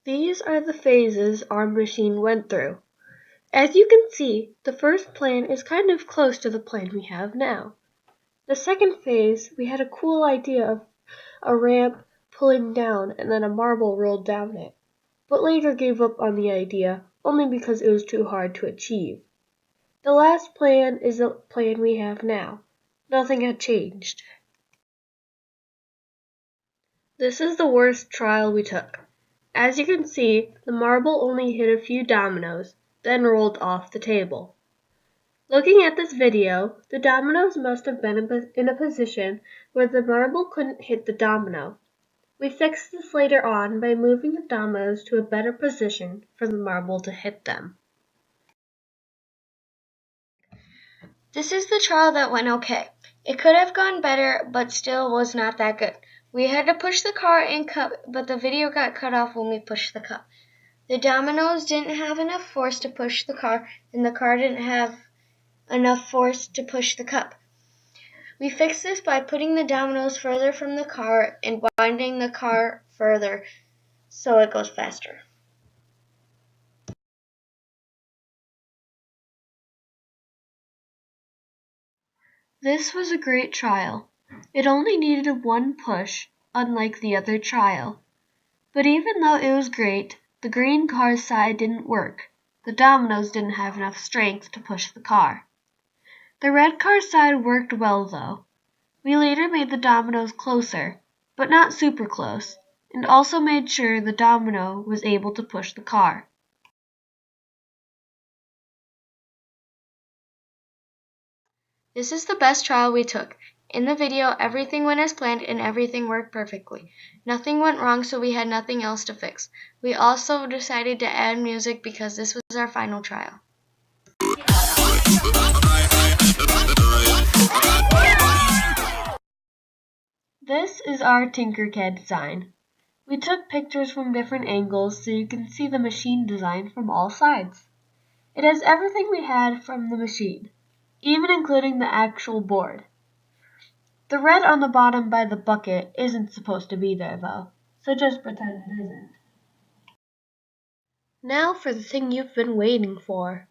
These are the phases our machine went through. As you can see, the first plan is kind of close to the plan we have now. The second phase, we had a cool idea of a ramp pulling down and then a marble rolled down it, but later gave up on the idea only because it was too hard to achieve. The last plan is the plan we have now. Nothing had changed. This is the worst trial we took. As you can see, the marble only hit a few dominoes, then rolled off the table. Looking at this video, the dominoes must have been in a position where the marble couldn't hit the domino. We fixed this later on by moving the dominoes to a better position for the marble to hit them. This is the trial that went okay. It could have gone better, but still was not that good. We had to push the car and cup, but the video got cut off when we pushed the cup. The dominoes didn't have enough force to push the car, and the car didn't have enough force to push the cup. We fixed this by putting the dominoes further from the car and winding the car further so it goes faster. This was a great trial. It only needed one push, unlike the other trial. But even though it was great, the green car's side didn't work. The dominoes didn't have enough strength to push the car. The red car's side worked well, though. We later made the dominoes closer, but not super close, and also made sure the domino was able to push the car. This is the best trial we took. In the video, everything went as planned and everything worked perfectly. Nothing went wrong, so we had nothing else to fix. We also decided to add music because this was our final trial. This is our Tinkercad design. We took pictures from different angles so you can see the machine design from all sides. It has everything we had from the machine, even including the actual board. The red on the bottom by the bucket isn't supposed to be there though, so just pretend it isn't. Now for the thing you've been waiting for,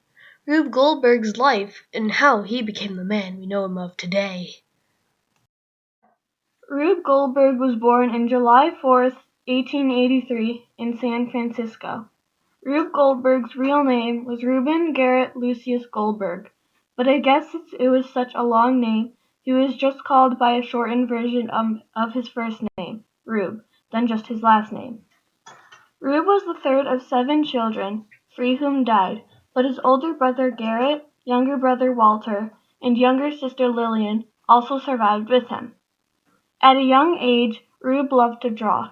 Rube Goldberg's life and how he became the man we know him of today. Rube Goldberg was born on July 4th, 1883 in San Francisco. Rube Goldberg's real name was Reuben Garrett Lucius Goldberg, but I guess since it was such a long name, he was just called by a shortened version of his first name, Rube, then just his last name. Rube was the third of 7 children, 3 whom died, but his older brother Garrett, younger brother Walter, and younger sister Lillian also survived with him. At a young age, Rube loved to draw.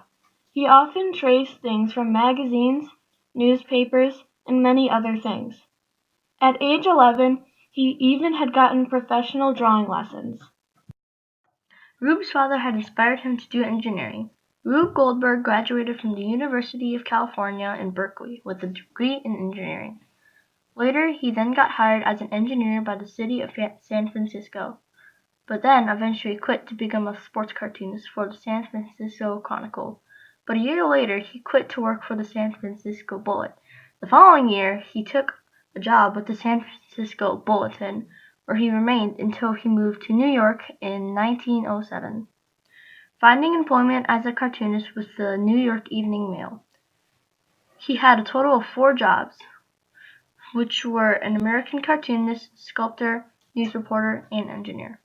He often traced things from magazines, newspapers, and many other things. At age 11, he even had gotten professional drawing lessons. Rube's father had inspired him to do engineering. Rube Goldberg graduated from the University of California in Berkeley with a degree in engineering. Later, he then got hired as an engineer by the city of San Francisco, but then eventually quit to become a sports cartoonist for the San Francisco Chronicle. But a year later, he quit to work for the San Francisco Bullet. The following year, he took a job with the San Francisco Bulletin, where he remained until he moved to New York in 1907, finding employment as a cartoonist with the New York Evening Mail. He had a total of 4 jobs, which were an American cartoonist, sculptor, news reporter, and engineer.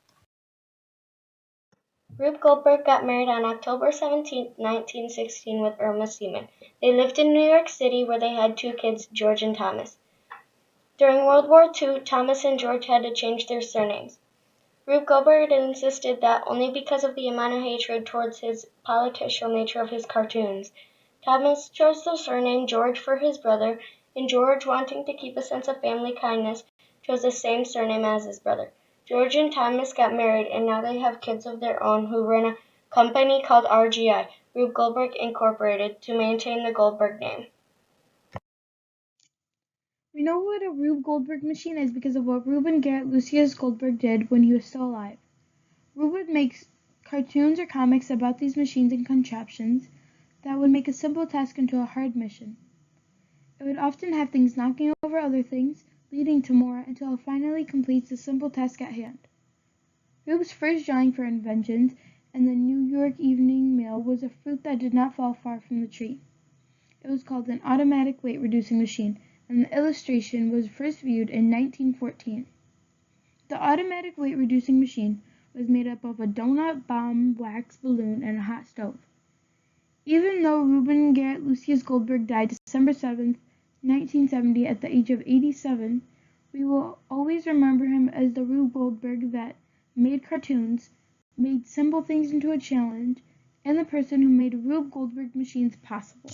Rube Goldberg got married on October 17, 1916 with Irma Seaman. They lived in New York City where they had 2 kids, George and Thomas. During World War II, Thomas and George had to change their surnames. Rube Goldberg insisted that only because of the amount of hatred towards his political nature of his cartoons. Thomas chose the surname George for his brother, and George, wanting to keep a sense of family kindness, chose the same surname as his brother. George and Thomas got married, and now they have kids of their own who run a company called RGI, Rube Goldberg Incorporated, to maintain the Goldberg name. We know what a Rube Goldberg machine is because of what Reuben Garrett Lucius Goldberg did when he was still alive. Rube would make cartoons or comics about these machines and contraptions, that would make a simple task into a hard mission. It would often have things knocking over other things, leading to more until it finally completes the simple task at hand. Rube's first drawing for inventions and the New York Evening Mail was a fruit that did not fall far from the tree. It was called an automatic weight-reducing machine, and the illustration was first viewed in 1914. The automatic weight-reducing machine was made up of a donut bomb wax balloon and a hot stove. Even though Reuben Garrett Lucius Goldberg died December 7, 1970 at the age of 87, we will always remember him as the Rube Goldberg that made cartoons, made simple things into a challenge, and the person who made Rube Goldberg machines possible.